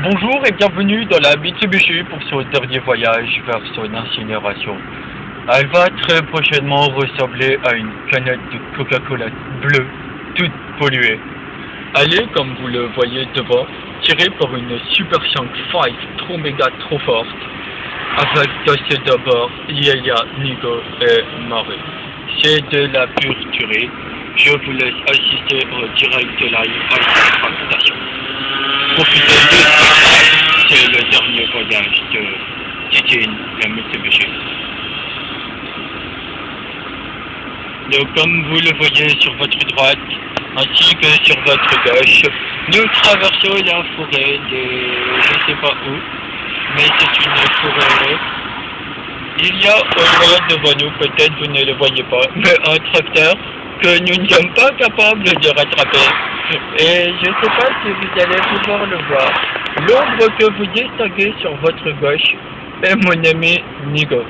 Bonjour et bienvenue dans la Mitsubishi pour son dernier voyage vers son incinération. Elle va très prochainement ressembler à une canette de Coca-Cola bleue, toute polluée. Elle est, comme vous le voyez devant, tirée par une Super Shank 5 trop méga trop forte, avec dossier de bord Yaya, Nico et Marie. C'est de la pure tuerie. Je vous laisse assister au direct live à cette station. Profitez de ça, c'est le dernier voyage de Titine, la Mitsubishi. Donc comme vous le voyez sur votre droite, ainsi que sur votre gauche, nous traversons la forêt de je ne sais pas où, mais c'est une forêt. Il y a au loin devant nous, peut-être vous ne le voyez pas, mais un tracteur que nous ne sommes pas capables de rattraper. Et je ne sais pas si vous allez pouvoir le voir. L'ombre que vous distinguez sur votre gauche est mon ami Nico.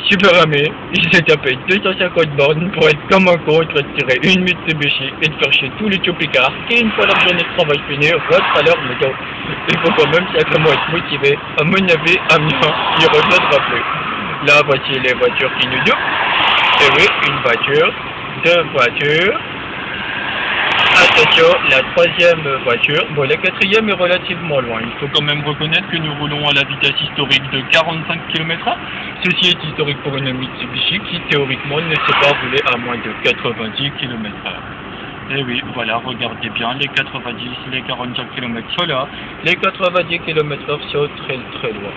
Super ami, il s'est tapé 250 bornes pour être comme un con, de tirer une Mitsubishi et de faire chier tous les Tchopicards qui, une fois leur journée de travail finie, rentrent à leur moto. Il faut quand même sacrément être motivé. À mon avis, Amiens, il ne reviendra plus. Là, voici les voitures qui nous doublent. Et oui, une voiture, deux voitures. Attention, la troisième voiture, bon la quatrième est relativement loin. Il faut quand même reconnaître que nous roulons à la vitesse historique de 45 km/h. Ceci est historique pour une Mitsubishi qui théoriquement ne sait pas rouler à moins de 90 km/h. Et oui, voilà, regardez bien, les 90, les 45 km sont là, les 90 km/h sont très très loin.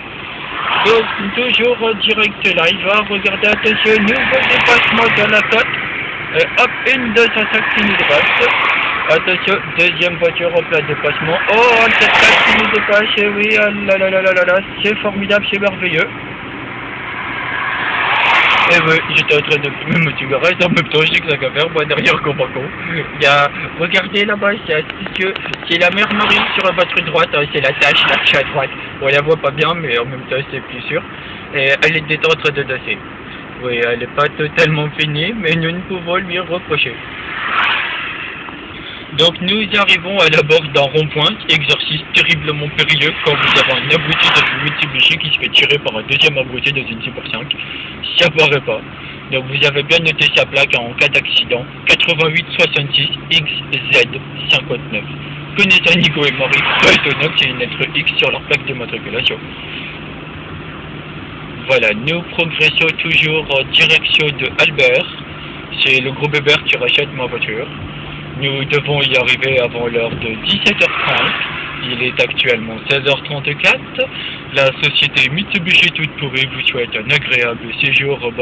Donc, toujours en direct live, regardez, attention, nouveau dépassement dans la côte. Hop, une 205 qui nous dépasse. Attention, deuxième voiture en plein dépassement. Oh, un 4x4 qui nous dépasse, et oui, ah là là là là là là, c'est formidable, c'est merveilleux. Et oui, j'étais en train de fumer mon cigarette, en même temps j'ai que ça qu'à faire, moi derrière comme un con. Il y a, regardez là-bas, c'est astucieux, c'est la mère Marie sur votre droite, hein, c'est la tâche là, à droite. On la voit pas bien, mais en même temps c'est plus sûr. Et elle était en train de danser. Oui, elle n'est pas totalement finie, mais nous ne pouvons lui reprocher. Donc nous arrivons à la bord d'un rond-point, exercice terriblement périlleux quand vous avez un abruti dans une Mitsubishi qui se fait tirer par un deuxième abruti dans une Super 5. Ça paraît pas. Donc vous avez bien noté sa plaque en cas d'accident, 8866 XZ59. Connaissant Nico et Marie, pas étonnant qu'il y ait une lettre X sur leur plaque de matriculation. Voilà, nous progressons toujours en direction de Albert. C'est le gros bébert qui rachète ma voiture. Nous devons y arriver avant l'heure de 17h30. Il est actuellement 16h34. La société Mitsubishi toute pourrie vous souhaite un agréable séjour au bord